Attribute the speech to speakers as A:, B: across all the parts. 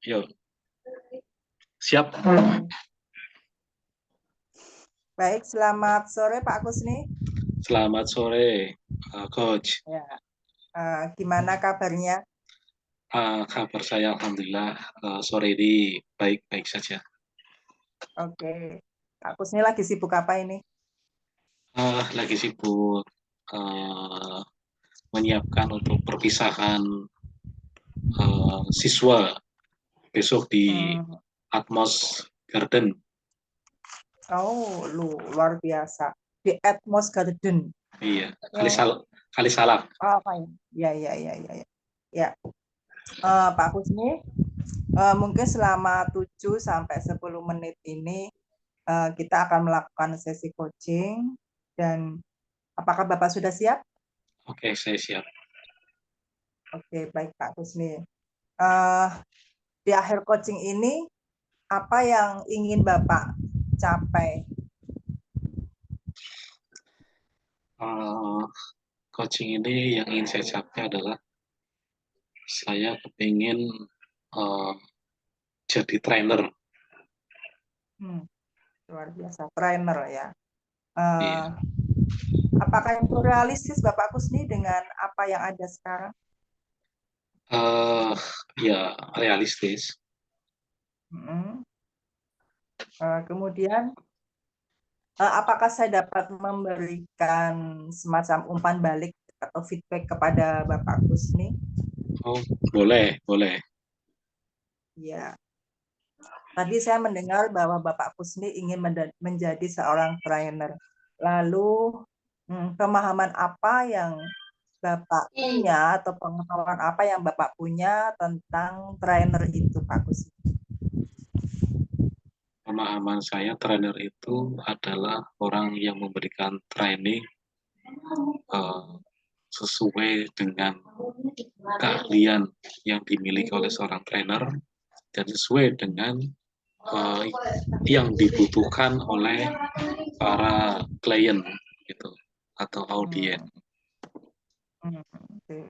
A: Yuk, siap.
B: Baik, selamat sore Pak Kusni.
A: Selamat sore, Coach.
B: Ya, gimana kabarnya?
A: Kabar saya alhamdulillah sore ini baik-baik saja.
B: Oke, Pak Kusni lagi sibuk apa ini?
A: Lagi sibuk uh, menyiapkan untuk perpisahan siswa besok di
B: Hmm,
A: Atmos Garden.
B: Oh, luar biasa. Di Atmos Garden.
A: Iya,
B: Yang
A: kali salah.
B: apa ya? Ya. Ya, Pak Kusni, mungkin selama 7 sampai 10 menit ini kita akan melakukan sesi coaching dan apakah Bapak sudah siap?
A: Oke, saya siap.
B: Oke, baik Pak Kusni. Eh, di akhir coaching ini apa yang ingin Bapak capai?
A: Uh, Coaching ini yang ingin saya capai adalah saya kepingin uh, jadi trainer.
B: Luar biasa, trainer ya.
A: Iya.
B: Uh, apakah itu realistis Bapak Kusni dengan apa yang ada sekarang?
A: Ya realistis.
B: Hmm. Kemudian, apakah saya dapat memberikan semacam umpan balik atau feedback kepada Bapak Kusni?
A: Oh, boleh, boleh.
B: Ya, tadi saya mendengar bahwa Bapak Kusni ingin menjadi seorang trainer. Lalu, pemahaman apa yang Bapak punya atau pengetahuan apa yang Bapak punya tentang trainer itu, Pak Kusni?
A: Pemahaman saya trainer itu adalah orang yang memberikan training uh, sesuai dengan keahlian yang dimiliki oleh seorang trainer dan sesuai dengan uh, yang dibutuhkan oleh para klien gitu atau audien.
B: Hmm. Oke.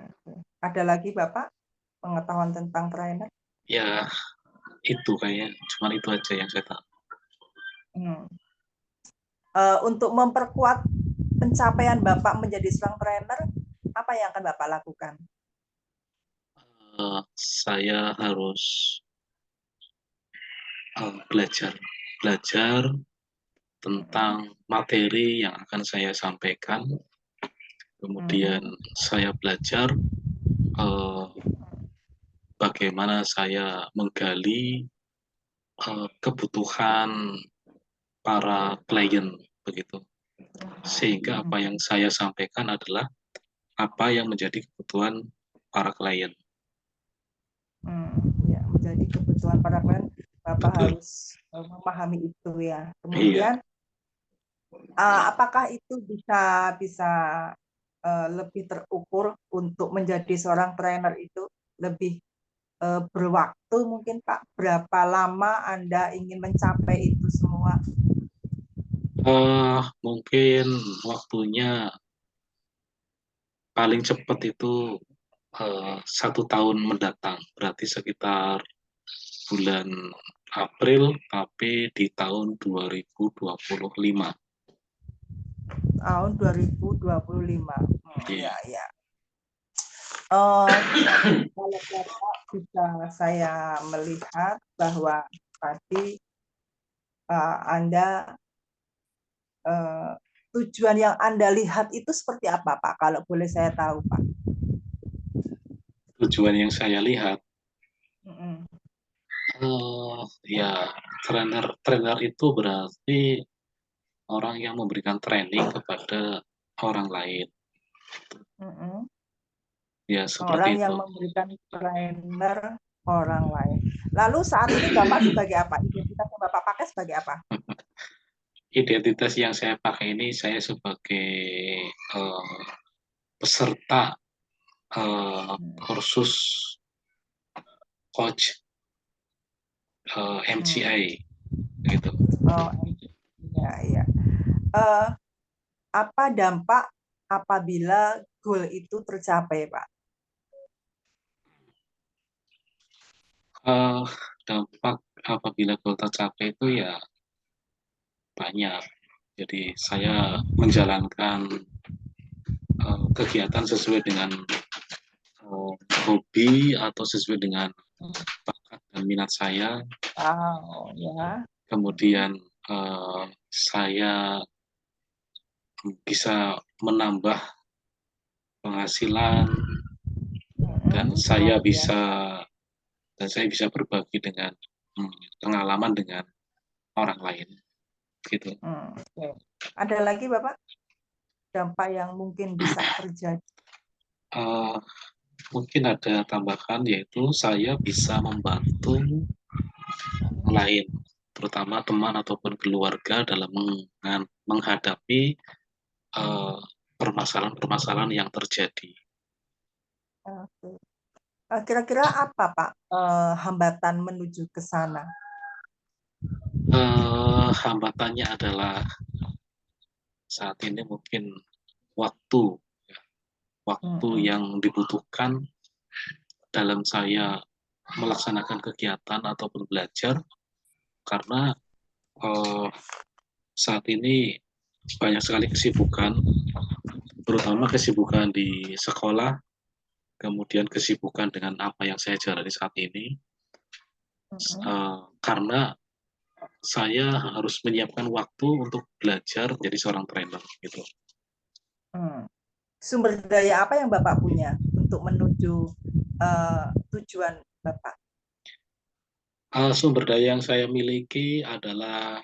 B: Ada lagi Bapak pengetahuan tentang trainer?
A: Ya itu kayaknya cuma itu aja yang saya tahu.
B: Hmm. Untuk memperkuat pencapaian Bapak menjadi seorang trainer, apa yang akan Bapak lakukan?
A: Saya harus belajar tentang materi yang akan saya sampaikan. Kemudian saya belajar uh, bagaimana saya menggali kebutuhan para klien begitu. Sehingga apa yang saya sampaikan adalah apa yang menjadi kebutuhan para klien.
B: Ya, menjadi kebutuhan para klien, Bapak
A: Betul.
B: harus memahami itu ya.
A: Iya.
B: Kemudian, apakah itu bisa bisa lebih terukur untuk menjadi seorang trainer itu lebih berwaktu mungkin Pak? Berapa lama Anda ingin mencapai itu semua?
A: Mungkin waktunya paling cepat itu 1 tahun mendatang, berarti sekitar bulan April, tapi di tahun 2025.
B: Tahun 2025.
A: Iya.
B: Ya. Kalau Bapak bisa saya melihat bahwa tadi Anda tujuan yang Anda lihat itu seperti apa Pak? Kalau boleh saya tahu Pak.
A: Tujuan yang saya lihat,
B: Mm-mm.
A: ya trainer itu berarti orang yang memberikan training kepada orang lain.
B: Mm-mm.
A: Ya seperti
B: Orang yang
A: itu.
B: memberikan trainer orang lain. Lalu saat ini Bapak sebagai apa? Identitas yang Bapak pakai sebagai apa?
A: Identitas yang saya pakai ini saya sebagai uh, peserta kursus coach MCI gitu.
B: Oh, ya. Uh, apa dampak apabila goal itu tercapai, Pak?
A: apabila goal tercapai itu ya banyak. Jadi saya menjalankan kegiatan sesuai dengan hobi atau sesuai dengan bakat dan minat saya.
B: Oh, ya.
A: Kemudian saya bisa menambah penghasilan dan
B: Luar
A: saya bisa
B: biasa.
A: berbagi dengan pengalaman dengan orang lain gitu.
B: Oke. Ada lagi Bapak dampak yang mungkin bisa terjadi?
A: Uh, Mungkin ada tambahan yaitu saya bisa membantu lain, terutama teman ataupun keluarga dalam menghadapi permasalahan-permasalahan yang terjadi.
B: Oke. Kira-kira apa Pak hambatan menuju ke sana?
A: Hambatannya adalah saat ini mungkin waktu, waktu yang dibutuhkan dalam saya melaksanakan kegiatan ataupun belajar, karena saat ini banyak sekali kesibukan, terutama kesibukan di sekolah, kemudian kesibukan dengan apa yang saya jalani saat ini, karena saya harus menyiapkan waktu untuk belajar jadi seorang trainer gitu.
B: Sumber daya apa yang Bapak punya untuk menuju tujuan Bapak?
A: Sumber daya yang saya miliki adalah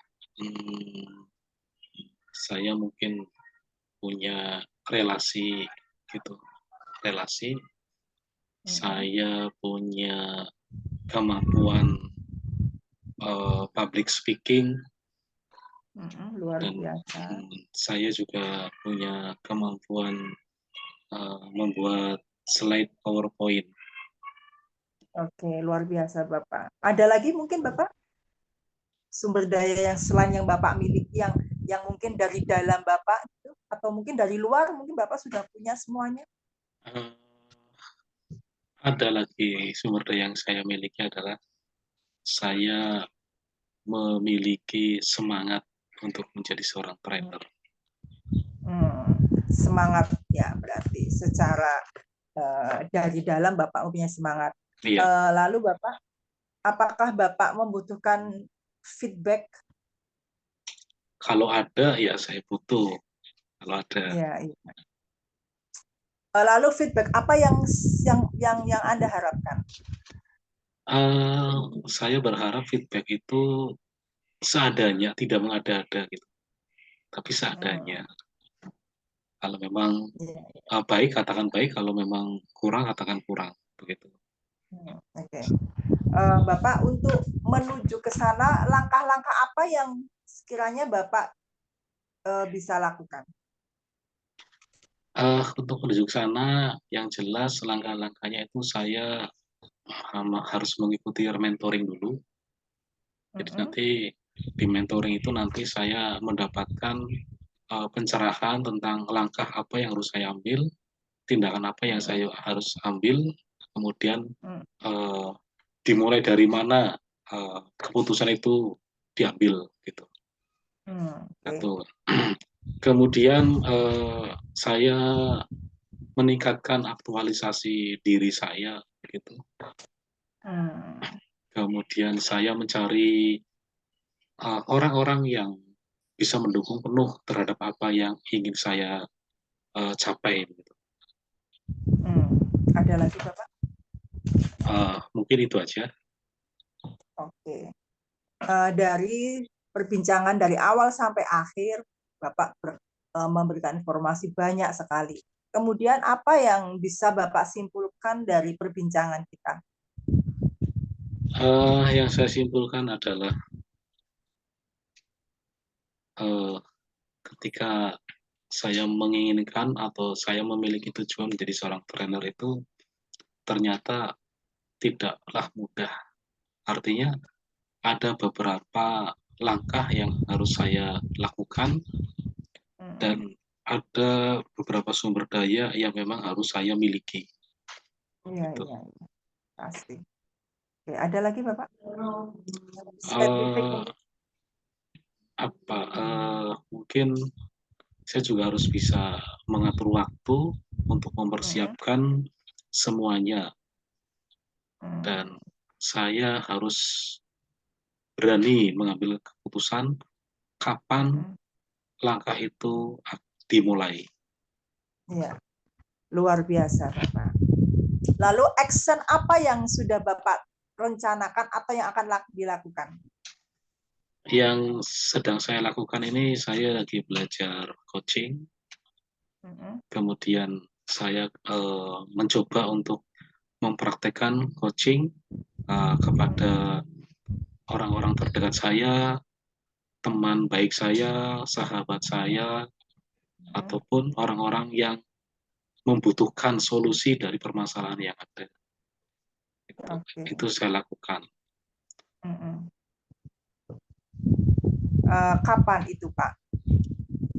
A: saya mungkin punya relasi gitu, relasi. Saya punya kemampuan public speaking,
B: Luar
A: dan
B: biasa.
A: saya juga punya kemampuan membuat slide PowerPoint.
B: Oke, luar biasa Bapak. Ada lagi mungkin Bapak sumber daya yang selain yang Bapak miliki yang mungkin dari dalam Bapak gitu, atau mungkin dari luar mungkin Bapak sudah punya semuanya?
A: Uh, ada lagi sumber daya yang saya miliki adalah saya memiliki semangat untuk menjadi seorang trainer.
B: Semangat ya berarti secara dari dalam Bapak punya semangat.
A: Iya.
B: Lalu Bapak, apakah Bapak membutuhkan feedback?
A: Kalau ada ya saya butuh. Kalau ada.
B: Ya, iya. Lalu feedback apa yang Anda harapkan?
A: Saya berharap feedback itu seadanya, tidak mengada-ada gitu, tapi seadanya. Kalau memang baik, katakan baik. Kalau memang kurang, katakan kurang. Begitu.
B: Oke. Bapak untuk menuju ke sana, langkah-langkah apa yang sekiranya Bapak bisa lakukan?
A: Untuk menuju ke sana, yang jelas langkah-langkahnya itu saya harus mengikuti mentoring dulu. Jadi nanti di mentoring itu nanti saya mendapatkan pencerahan tentang langkah apa yang harus saya ambil, tindakan apa yang saya harus ambil, kemudian dimulai dari mana keputusan itu diambil gitu. Satu. Kemudian saya meningkatkan aktualisasi diri saya gitu. Kemudian saya mencari orang-orang yang bisa mendukung penuh terhadap apa yang ingin saya capai. Gitu.
B: Ada lagi Bapak?
A: Mungkin itu aja.
B: Oke. Dari perbincangan dari awal sampai akhir, Bapak memberikan informasi banyak sekali. Kemudian apa yang bisa Bapak simpulkan dari perbincangan kita?
A: Yang saya simpulkan adalah ketika saya menginginkan atau saya memiliki tujuan menjadi seorang trainer itu ternyata tidaklah mudah. Artinya ada beberapa langkah yang harus saya lakukan dan ada beberapa sumber daya yang memang harus saya miliki.
B: Iya,
A: Gitu.
B: iya, pasti. Oke, ada lagi Bapak? Spesifik mungkin.
A: Mungkin saya juga harus bisa mengatur waktu untuk mempersiapkan semuanya, dan saya harus berani mengambil keputusan kapan langkah itu dimulai.
B: Ya, luar biasa Bapak. Lalu action apa yang sudah Bapak rencanakan atau yang akan dilakukan?
A: Yang sedang saya lakukan ini, saya lagi belajar coaching, kemudian saya mencoba untuk mempraktekkan coaching kepada orang-orang terdekat saya, teman baik saya, sahabat saya, ataupun orang-orang yang membutuhkan solusi dari permasalahan yang ada. Itu saya lakukan.
B: Kapan itu Pak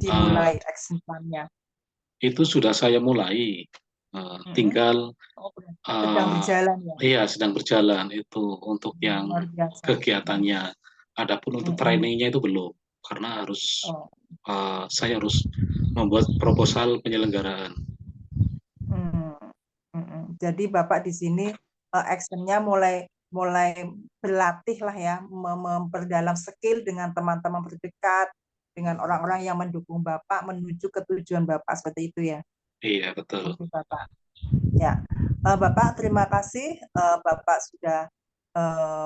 B: dimulai action plan-nya?
A: Itu sudah saya mulai, tinggal
B: sedang berjalan ya?
A: Iya, sedang berjalan itu untuk yang kegiatannya. Adapun untuk trainingnya itu belum, karena harus saya harus membuat proposal penyelenggaraan.
B: Jadi Bapak di sini actionnya mulai berlatih lah ya, memperdalam skill dengan teman-teman terdekat, dengan orang-orang yang mendukung Bapak menuju ke tujuan Bapak, seperti itu ya?
A: Iya, betul.
B: Oke, Bapak. Ya, Bapak terima kasih Bapak sudah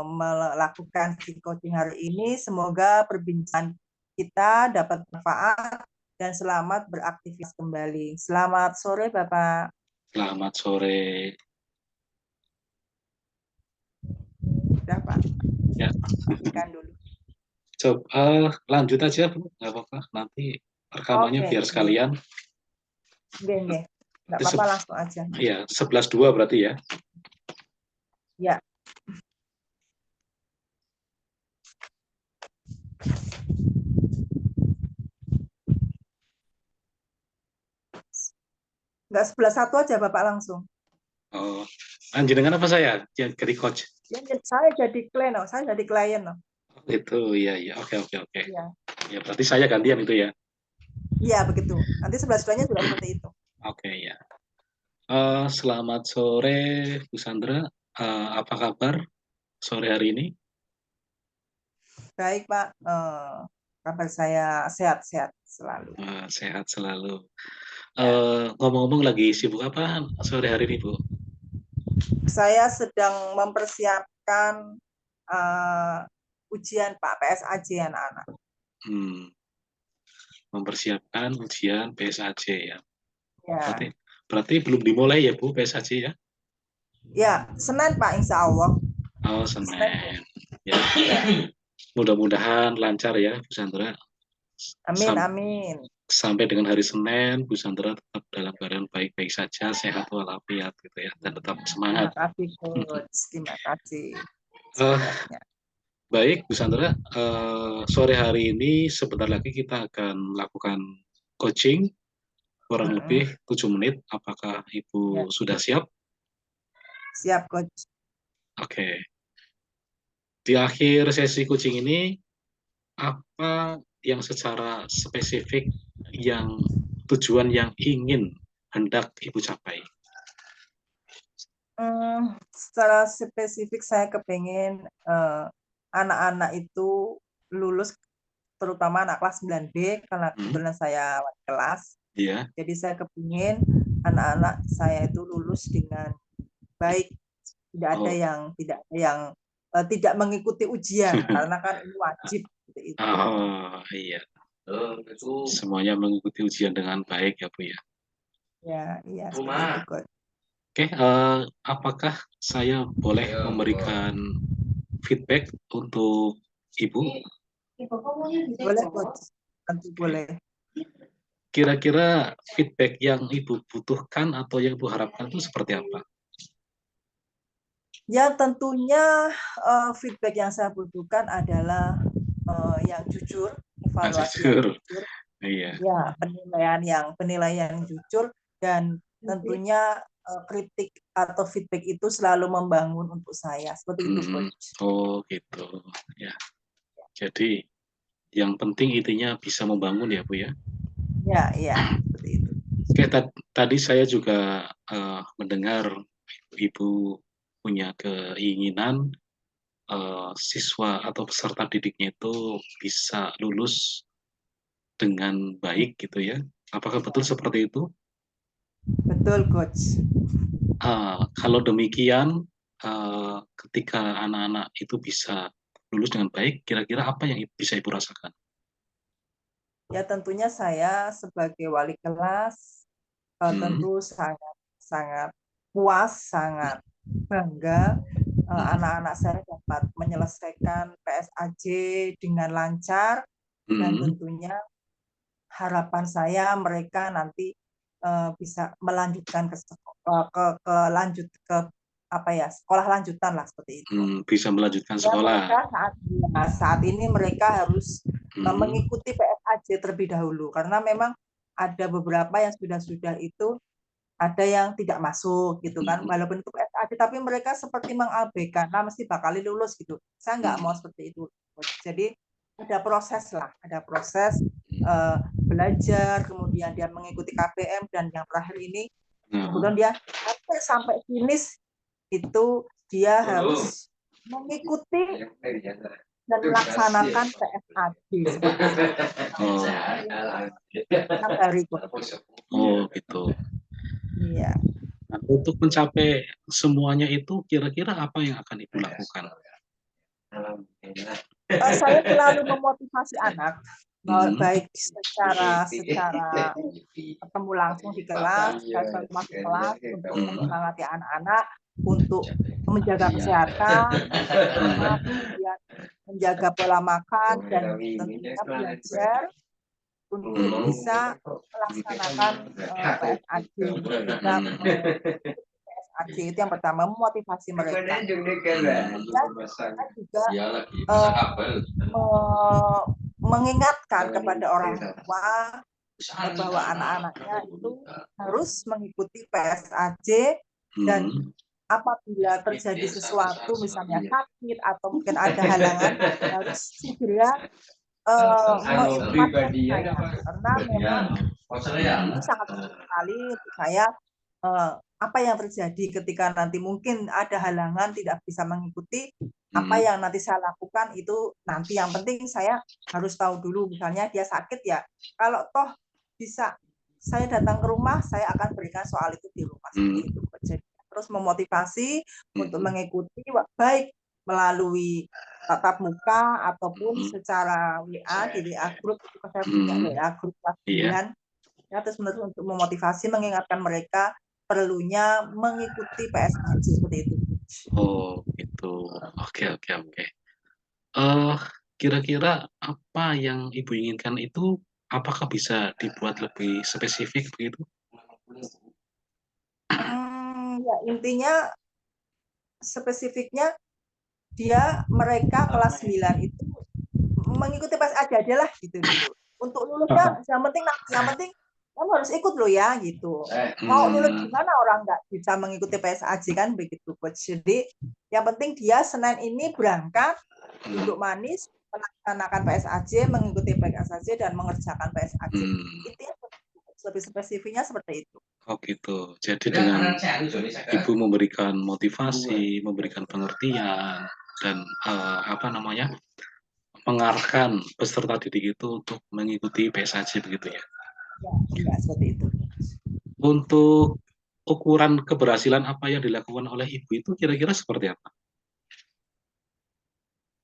B: melakukan coaching hari ini. Semoga perbincangan kita dapat manfaat dan selamat beraktivitas kembali. Selamat sore Bapak.
A: Selamat sore.
B: Sudah Pak.
A: Ya.
B: Matikan dulu.
A: Coba lanjut aja Bu, nggak apa-apa. Nanti rekamannya biar sekalian.
B: Nggih. Nggak apa-apa, langsung aja.
A: Iya, 11.2 berarti ya?
B: Ya. Nggak 11.1 aja Bapak langsung.
A: Oh, dengan apa saya jadi coach?
B: Saya jadi klien, saya jadi klien.
A: Itu, iya. Oke. Ya, berarti saya gantian itu ya?
B: Iya, begitu. Nanti 11.2-nya juga seperti itu.
A: Oke, ya. Selamat sore, Bu Sandra. Apa kabar sore hari ini?
B: Baik, Pak. Kabar saya sehat-sehat selalu.
A: Sehat selalu. Ngomong-ngomong, lagi sibuk apa sore hari ini, Bu?
B: Saya sedang mempersiapkan ujian Pak, PSAJ anak-anak.
A: Mempersiapkan ujian PSAJ ya.
B: Ya.
A: Berarti belum dimulai ya Bu PSAJ ya?
B: Ya, Senin Pak, insya Allah.
A: Oh, Senin. Ya. Mudah-mudahan lancar ya Bu Sandra.
B: Amin.
A: Sampai dengan hari Senin, Bu Sandra tetap dalam keadaan baik-baik saja, sehat walafiat gitu ya, dan tetap semangat.
B: Terima kasih Coach. Terima kasih.
A: Baik Bu Sandra, sore hari ini sebentar lagi kita akan melakukan coaching kurang lebih 7 menit. Apakah Ibu sudah siap?
B: Siap Coach.
A: Oke. Di akhir sesi coaching ini, apa yang secara spesifik yang tujuan yang ingin hendak Ibu capai?
B: Secara spesifik saya kepingin anak-anak itu lulus, terutama anak kelas 9B, karena kebetulan saya kelas.
A: Yeah.
B: Jadi saya kepingin anak-anak saya itu lulus dengan baik, tidak ada yang tidak mengikuti ujian karena kan ini wajib. Gitu.
A: Oh iya. Semuanya mengikuti ujian dengan baik ya Bu ya.
B: Ya, iya. Seperti itu.
A: Oke, apakah saya boleh memberikan feedback untuk Ibu?
B: Boleh, Coach. Tentu boleh.
A: Kira-kira feedback yang Ibu butuhkan atau yang Ibu harapkan itu seperti apa?
B: Ya, tentunya feedback yang saya butuhkan adalah yang jujur, evaluasi yang jujur.
A: Iya.
B: Ya, penilaian yang jujur, dan tentunya kritik atau feedback itu selalu membangun untuk saya. Seperti itu, Coach.
A: Oh, gitu. Ya. Jadi yang penting intinya bisa membangun ya, Bu ya.
B: Ya, ya, seperti itu.
A: Oke, tadi saya juga mendengar Ibu punya keinginan siswa atau peserta didiknya itu bisa lulus dengan baik gitu ya. Apakah betul seperti itu?
B: Betul, Coach.
A: Kalau demikian, ketika anak-anak itu bisa lulus dengan baik, kira-kira apa yang bisa Ibu rasakan?
B: Ya, tentunya saya sebagai wali kelas tentu sangat puas, sangat bangga anak-anak saya dapat menyelesaikan PSAJ dengan lancar, dan tentunya harapan saya mereka nanti bisa melanjutkan ke sekolah lanjutan lah, seperti itu.
A: Bisa melanjutkan
B: Ya,
A: sekolah.
B: mereka saat ini mereka harus mengikuti PSAJ terlebih dahulu, karena memang ada beberapa yang sudah itu ada yang tidak masuk gitu kan, walaupun itu PSAJ tapi mereka seperti mengabaikan, nah mesti bakal lulus gitu. Saya nggak mau seperti itu. Jadi ada proses lah, ada proses belajar, kemudian dia mengikuti KPM, dan yang terakhir ini kemudian dia sampai finish itu dia harus mengikuti dan melaksanakan PSAJ.
A: Oh, gitu.
B: Iya.
A: Nah, untuk mencapai semuanya itu kira-kira apa yang akan Ibu lakukan?
B: Saya selalu memotivasi anak, baik secara ketemu langsung di kelas, saya selalu masuk kelas untuk menyemangati anak-anak untuk menjaga kesehatan, kemudian menjaga pola makan, dan tentunya belajar untuk bisa melaksanakan PSAJ. PSAJ itu yang pertama, memotivasi mereka. Kemudian saya juga mengingatkan kepada orang tua bahwa anak-anaknya itu harus mengikuti PSAJ, dan apabila terjadi sesuatu misalnya sakit atau mungkin ada halangan, harus segera menginformasikan saya, karena memang itu sangat penting sekali untuk saya apa yang terjadi ketika nanti mungkin ada halangan tidak bisa mengikuti apa yang nanti saya lakukan. Itu nanti yang penting saya harus tahu dulu, misalnya dia sakit ya, kalau toh bisa saya datang ke rumah, saya akan berikan soal itu di rumah, seperti itu. Jadi terus memotivasi untuk mengikuti, baik melalui tatap muka ataupun secara WA, di WA group, itu saya punya WA group kelas 9. Ya, terus menerus untuk memotivasi, mengingatkan mereka perlunya mengikuti PSAJ, seperti itu.
A: Oh, gitu. Oke. Kira-kira apa yang Ibu inginkan itu, apakah bisa dibuat lebih spesifik begitu?
B: Ya, intinya spesifiknya mereka kelas 9 itu mengikuti PSAJ aja lah gitu dulu. Untuk lulusnya yang penting kamu harus ikut loh ya gitu. Mau lulus gimana orang nggak bisa mengikuti PSAJ kan, begitu Coach. Jadi yang penting dia Senin ini berangkat, duduk manis, melaksanakan PSAJ, mengikuti PSAJ, dan mengerjakan PSAJ. Itu lebih spesifiknya seperti itu.
A: Oh gitu. Jadi dengan Ibu memberikan motivasi, memberikan pengertian, dan mengarahkan peserta didik itu untuk mengikuti PSAJ begitu ya?
B: Ya, seperti itu.
A: Untuk ukuran keberhasilan apa yang dilakukan oleh Ibu itu kira-kira seperti apa?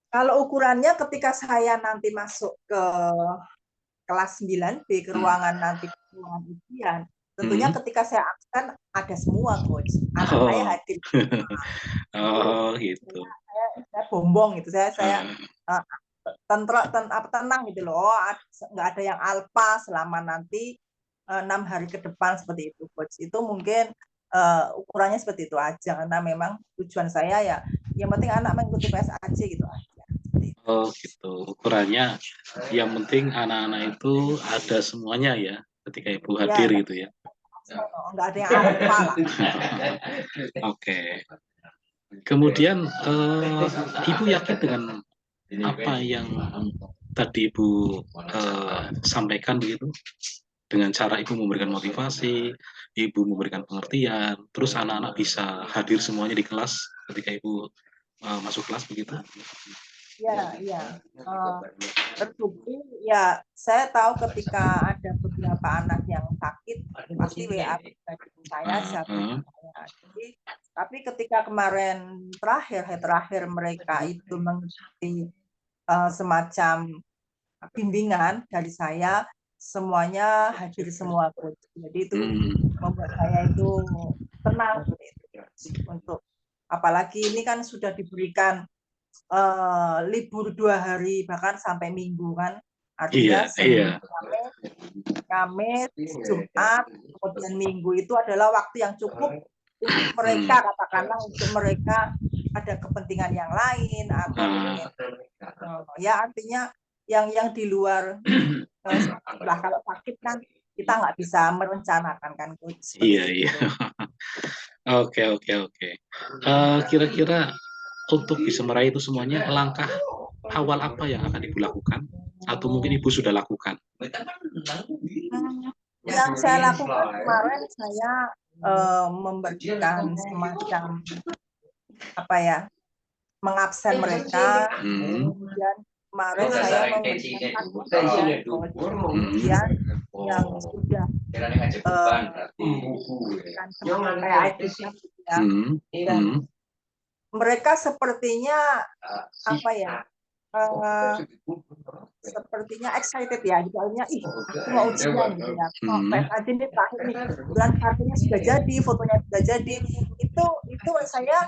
B: Kalau ukurannya ketika saya nanti masuk ke kelas 9B, ke ruangan nanti, ruangan ujian, tentunya ketika saya absen ada semua Coach. Anak saya hadir.
A: Oh gitu.
B: Saya bombong gitu, saya tenang gitu loh. Nggak ada yang alpa selama nanti 6 hari ke depan, seperti itu Coach. Itu mungkin ukurannya seperti itu aja, karena memang tujuan saya ya yang penting anak mengikuti PSAJ gitu aja.
A: Oh gitu, ukurannya yang penting anak-anak itu ada semuanya ya ketika Ibu hadir gitu ya.
B: nggak ada yang apa lah.
A: Oke. Kemudian Ibu yakin dengan apa yang tadi Ibu sampaikan begitu? Dengan cara Ibu memberikan motivasi, Ibu memberikan pengertian, terus anak-anak bisa hadir semuanya di kelas ketika Ibu masuk kelas begitu?
B: Ya. Terbukti ya, saya tahu ketika ada beberapa anak yang sakit pasti WA pribadi saya siapa saya. Jadi, tapi ketika kemarin hari terakhir mereka itu mengikuti semacam bimbingan dari saya, semuanya hadir semua, Coach. Jadi itu membuat saya itu tenang untuk, apalagi ini kan sudah diberikan libur 2 hari bahkan sampai minggu kan, artinya Kamis, Jumat, kemudian Minggu itu adalah waktu yang cukup untuk mereka, katakanlah untuk mereka ada kepentingan yang lain atau ya artinya yang di luar lah, kalau sakit kan kita nggak bisa merencanakan kan, Coach.
A: Iya. Oke. Kira-kira untuk bisa meraih itu semuanya, langkah awal apa yang akan Ibu lakukan? Atau mungkin Ibu sudah lakukan?
B: Yang saya lakukan kemarin, saya memberikan semacam mengabsen mereka. Kemudian kemarin saya memberikan ujian yang sudah dan mereka sepertinya sepertinya excited ya, misalnya aku mau ujian gitu ya, aja nih terakhir nih, bulan kartunya sudah jadi, fotonya sudah jadi. Itu saya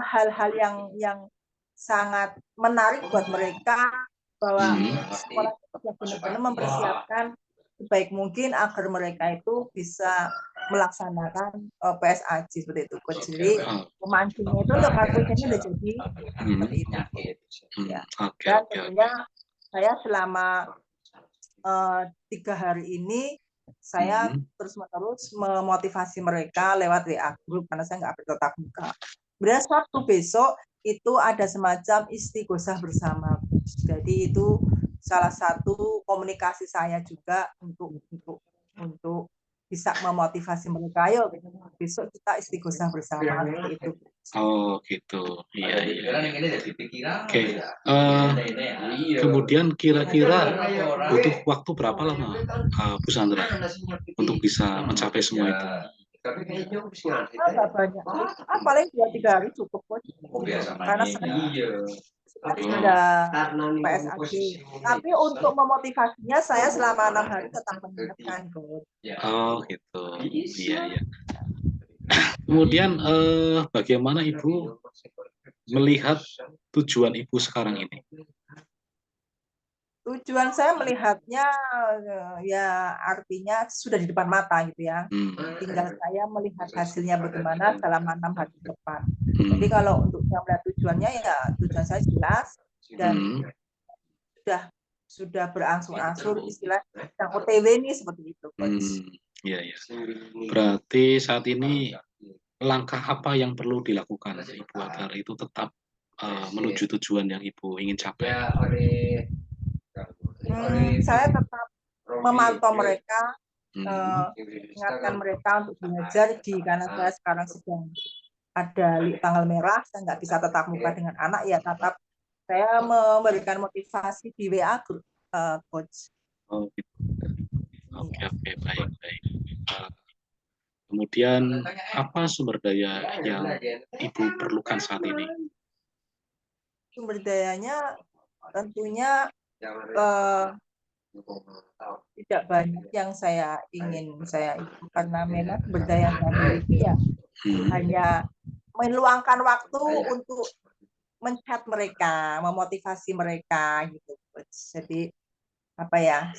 B: hal-hal yang sangat menarik buat mereka, bahwa sekolah sudah benar-benar mempersiapkan sebaik mungkin agar mereka itu bisa melaksanakan PSAJ seperti itu, Coach. Jadi pemancingnya itu untuk kartunya udah jadi seperti itu. Ya. Dan tentunya saya selama 3 hari ini saya terus-menerus memotivasi mereka lewat WA group karena saya nggak bertatap muka. Kemudian Sabtu besok itu ada semacam istighosah bersama. Jadi itu salah satu komunikasi saya juga untuk bisa memotivasi mereka. Ayo besok kita istighosah bersama itu.
A: Oh gitu, iya. Oke. Kemudian kira-kira butuh waktu berapa lama, Bu Sandra, untuk bisa mencapai semua itu?
B: Nggak banyak, paling 2-3 hari cukup, karena sudah PSAJ. Tapi untuk memotivasinya saya selama 6 hari tetap mengingatkan, Coach.
A: Oh gitu, iya. Kemudian bagaimana Ibu melihat tujuan Ibu sekarang ini?
B: Tujuan saya melihatnya ya artinya sudah di depan mata gitu ya. Tinggal saya melihat hasilnya bagaimana selama 6 hari ke depan. Jadi kalau untuk saya melihat tujuannya, ya tujuan saya jelas dan sudah berangsur-angsur, istilah yang OTW ini seperti itu, Coach.
A: Iya. Berarti saat ini langkah apa yang perlu dilakukan Ibu agar itu tetap menuju tujuan yang Ibu ingin capai?
B: Saya tetap memantau mereka, ingatkan mereka untuk belajar karena saya sekarang sedang ada tanggal merah, saya nggak bisa tatap muka dengan anak, ya tetap saya memberikan motivasi di WA group, Coach.
A: Oh gitu. Oke, baik. Kemudian apa sumber daya yang Ibu perlukan saat ini?
B: Sumber dayanya tentunya tidak banyak yang saya ingin itu, karena memang sumber daya yang saya miliki ya hanya meluangkan waktu untuk men-chat mereka, memotivasi mereka gitu. Jadi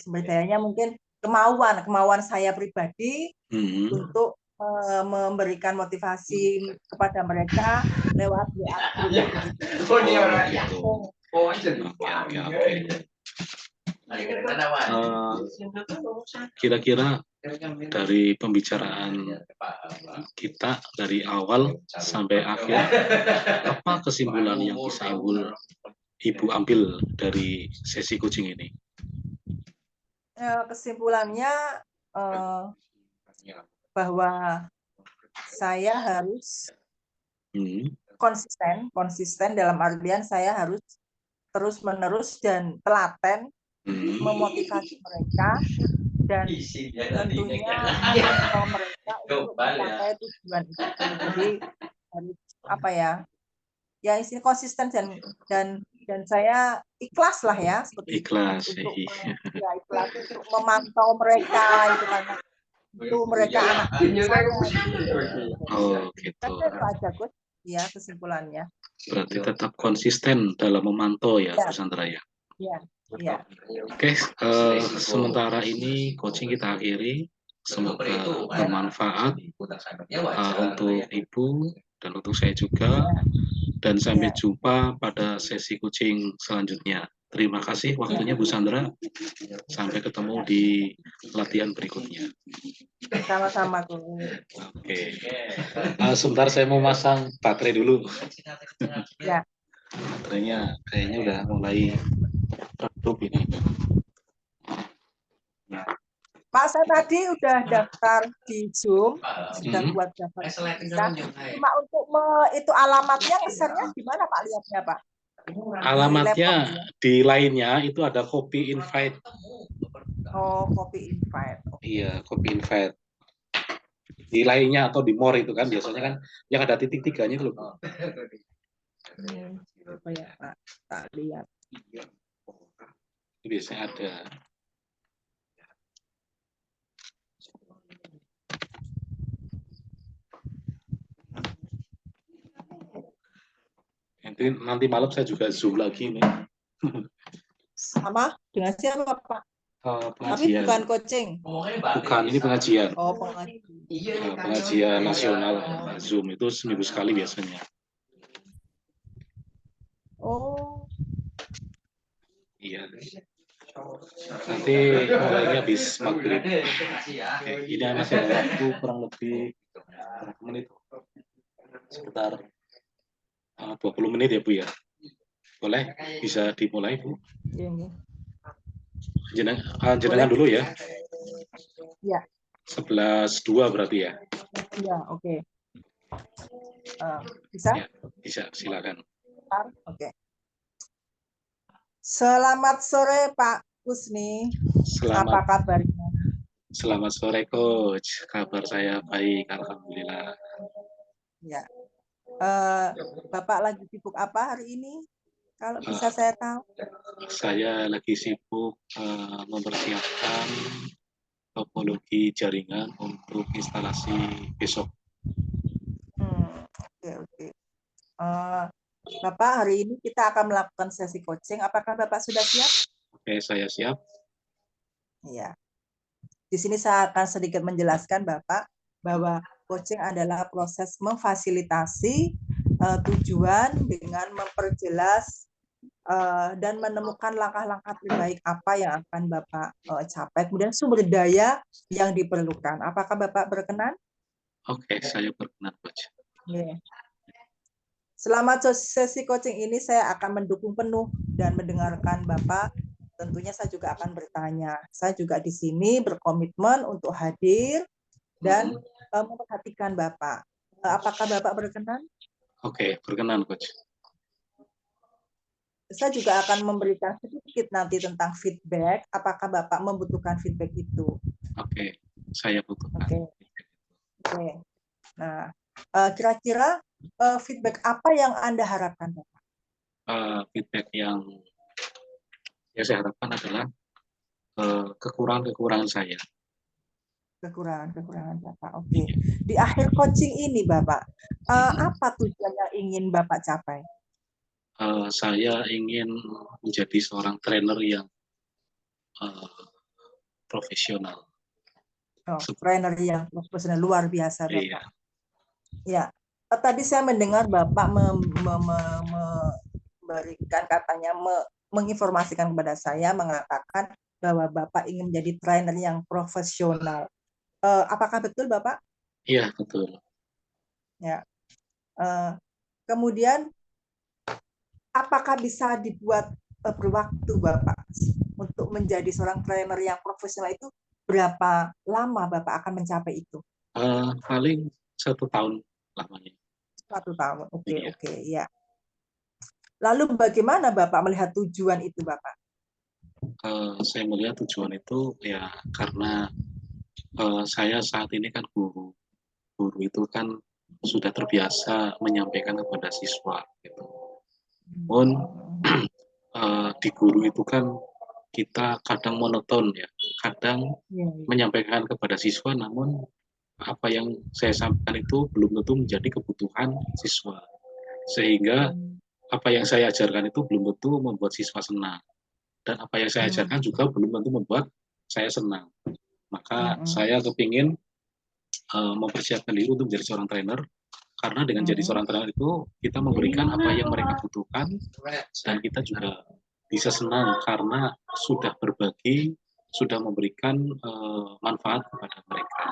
B: sumber dayanya mungkin kemauan saya pribadi untuk memberikan motivasi kepada mereka lewat WA.
A: Oke. Kira-kira dari pembicaraan kita dari awal sampai akhir, apa kesimpulan yang bisa Ibu ambil dari sesi coaching ini?
B: Kesimpulannya bahwa saya harus konsisten dalam artian saya harus terus-menerus dan telaten memotivasi mereka dan tentunya memantau mereka untuk mencapai tujuan itu. Jadi harus apa ya? Ya istilah konsisten dan saya ikhlas lah ya seperti
A: ikhlas
B: itu. Ikhlas untuk memantau mereka itu karena itu mereka anak saya.
A: Oh gitu.
B: Itu aja Gus. Ya kesimpulannya.
A: Berarti tetap konsisten dalam memantau ya, Bu Sandra ya.
B: Iya.
A: Oke, sementara ini coaching kita akhiri. Semoga bermanfaat untuk Ibu dan untuk saya juga. Dan sampai jumpa pada sesi coaching selanjutnya. Terima kasih waktunya Bu Sandra. Sampai ketemu di latihan berikutnya.
B: Sama-sama.
A: Oke. Sebentar saya mau masang baterai dulu.
B: Ya.
A: Baterainya kayaknya udah mulai redup ini.
B: Pak, saya tadi udah daftar di Zoom, sudah buat daftar. Cuma untuk itu alamatnya ngesernya gimana Pak lihatnya Pak?
A: Alamatnya di lainnya itu ada copy invite.
B: Oh, copy invite.
A: Iya, copy invite. Di lainnya atau di more itu kan biasanya kan yang ada titik tiganya itu loh.
B: Apa ya Pak? Tak lihat.
A: Biasanya ada. Nanti malam saya juga Zoom lagi nih.
B: Sama dengan siapa Pak? Tapi
A: Pengajian.
B: bukan coaching.
A: Bukan, ini pengajian.
B: Oh, pengajian.
A: Pengajian nasional. Zoom itu seminggu sekali biasanya.
B: Oh.
A: Iya. Nanti mulainya habis maghrib. Oke, ini masih ada waktu kurang lebih berapa menit? Sekitar 20 menit ya Bu ya. Boleh, bisa dimulai Bu. Jenengan dulu ya.
B: Ya.
A: 11.2 berarti ya.
B: Iya, oke. Bisa?
A: Ya, bisa, silakan.
B: Oke. Selamat sore Pak Kusni. Apa kabarnya?
A: Selamat sore Coach. Kabar saya baik, alhamdulillah.
B: Ya. Bapak lagi sibuk apa hari ini? Kalau bisa saya tahu. Saya
A: lagi sibuk mempersiapkan topologi jaringan untuk instalasi besok.
B: Oke. Bapak, hari ini kita akan melakukan sesi coaching. Apakah Bapak sudah siap?
A: Oke, saya siap.
B: Iya. Di sini saya akan sedikit menjelaskan Bapak bahwa coaching adalah proses memfasilitasi tujuan dengan memperjelas dan menemukan langkah-langkah terbaik apa yang akan Bapak capai, kemudian sumber daya yang diperlukan. Apakah Bapak berkenan?
A: Oke, saya berkenan, Coach.
B: Yeah. Selama sesi coaching ini saya akan mendukung penuh dan mendengarkan Bapak. Tentunya saya juga akan bertanya. Saya juga di sini berkomitmen untuk hadir dan memperhatikan Bapak. Apakah Bapak berkenan?
A: Oke, berkenan, Coach.
B: Saya juga akan memberikan sedikit nanti tentang feedback. Apakah Bapak membutuhkan feedback itu?
A: Oke, saya butuhkan.
B: Oke. Nah, kira-kira feedback apa yang Anda harapkan, Bapak?
A: Feedback yang saya harapkan adalah kekurangan-kekurangan saya.
B: Kekurangan Bapak. Oke. Di akhir coaching ini, Bapak, apa tujuan yang ingin Bapak capai?
A: Saya ingin menjadi seorang trainer yang profesional.
B: Trainer yang profesional luar biasa, Bapak.
A: Iya.
B: Ya. Tadi saya mendengar Bapak memberikan katanya menginformasikan kepada saya mengatakan bahwa Bapak ingin menjadi trainer yang profesional. Apakah betul Bapak?
A: Iya, betul.
B: Ya. Eh, Kemudian apakah bisa dibuat berwaktu Bapak untuk menjadi seorang trainer yang profesional itu berapa lama Bapak akan mencapai itu?
A: Paling 1 tahun lamanya.
B: 1 tahun. Oke,
A: Iya.
B: oke, ya. Lalu bagaimana Bapak melihat tujuan itu Bapak?
A: Saya melihat tujuan itu ya karena saya saat ini kan guru. Guru itu kan sudah terbiasa menyampaikan kepada siswa gitu. Namun di guru itu kan kita kadang monoton ya, kadang
B: Ya, ya.
A: menyampaikan kepada siswa, namun apa yang saya sampaikan itu belum tentu menjadi kebutuhan siswa, sehingga
B: Hmm.
A: apa yang saya ajarkan itu belum tentu membuat siswa senang, dan apa yang saya
B: Hmm.
A: ajarkan juga belum tentu membuat saya senang. Maka
B: Hmm.
A: saya kepingin mempersiapkan diri untuk menjadi seorang trainer, karena dengan jadi
B: Hmm.
A: seorang trainer itu kita memberikan apa yang mereka butuhkan, dan kita juga bisa senang karena sudah berbagi, sudah memberikan manfaat kepada mereka.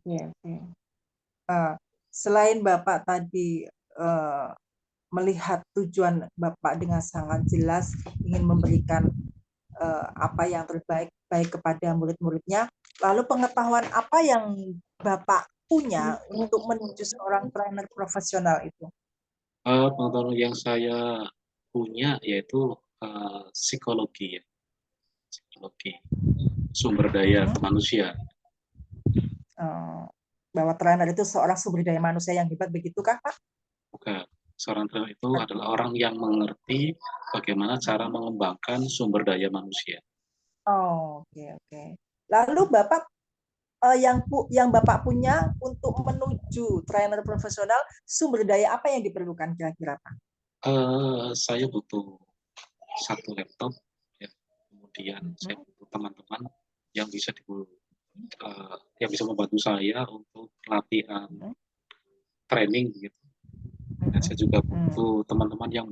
B: Ya, ya. Selain Bapak tadi melihat tujuan Bapak dengan sangat jelas ingin memberikan apa yang terbaik baik kepada murid-muridnya, lalu pengetahuan apa yang Bapak punya untuk menuju seorang trainer profesional itu?
A: Pengetahuan yang saya punya yaitu psikologi, ya, psikologi sumber daya
B: Hmm.
A: manusia.
B: Bahwa trainer itu seorang sumber daya manusia yang hebat, begitukah Pak?
A: Bukan, seorang trainer itu adalah orang yang mengerti bagaimana cara mengembangkan sumber daya manusia.
B: Oh, oke, oke. Lalu Bapak yang Bapak punya untuk menuju trainer profesional, sumber daya apa yang diperlukan kira-kira Pak?
A: Saya butuh 1 laptop, ya. Kemudian saya
B: Hmm.
A: butuh teman-teman yang bisa yang bisa membantu saya untuk latihan
B: Hmm.
A: training gitu. Dan saya juga
B: Hmm.
A: butuh teman-teman yang